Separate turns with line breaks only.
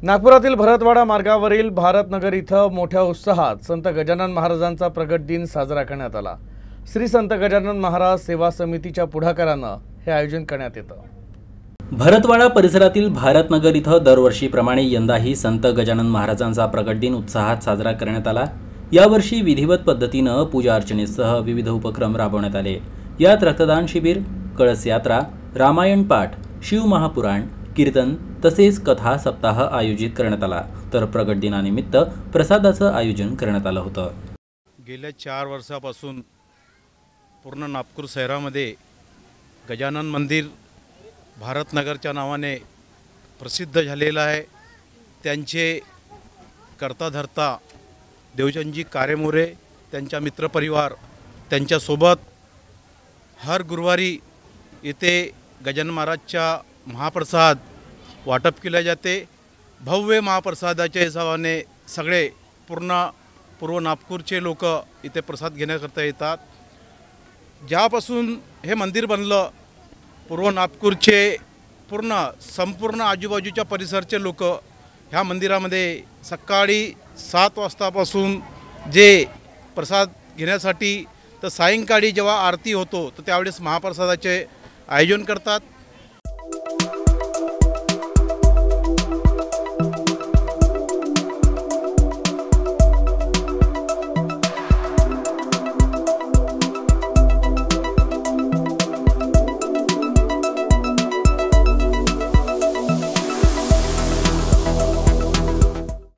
नागपुरातील भरतवाडा मार्गावरील भारतनगर इथं मोठ्या उत्साहात संत गजानन महाराजांचा प्रगट दिन साजरा करण्यात आला। श्री संत गजानन महाराज सेवा समितीच्या पुढाकारानं हे आयोजन करण्यात येतं।
भरतवाडा परिसरातील भारतनगर इथं दरवर्षीप्रमाणे यंदाही संत गजानन महाराजांचा प्रगट दिन उत्साहात साजरा करण्यात आला। यावर्षी विधिवत पद्धतीनं पूजा अर्चनेसह विविध उपक्रम राबवण्यात आले। यात रक्तदान शिबिर, कळस यात्रा, रामायण पाठ, शिव महापुराण, कीर्तन तसेच कथा सप्ताह आयोजित करण्यात आला। तर प्रगट दिनानिमित्त प्रसादाचं आयोजन करण्यात आलं होतं।
गेल्या 4 वर्षापासून पूर्ण नागपूर शहरामध्ये गजानन मंदिर भारतनगरच्या नावाने प्रसिद्ध झालेलं आहे। त्यांचे करता धरता देवचंदजी कारेमोरे, त्यांचा मित्रपरिवार त्यांच्यासोबत हर गुरुवारी इथे गजानन महाराजच्या महाप्रसाद वाटप केले जाते। भव्य महाप्रसादाच्या हिशोबाने सगळे पूर्व नागपूरचे लोक इथे प्रसाद घेण्याकरता येतात। ज्यापासून हे मंदिर बनलं, पूर्व नागपूरचे संपूर्ण आजूबाजूच्या परिसरचे लोक ह्या मंदिरामध्ये सकाळी 7 वाजतापासून जे प्रसाद घेण्यासाठी तर सायंकाळी जेव्हा आरती होतो तर त्यावेळेस महाप्रसादाचे आयोजन करतात।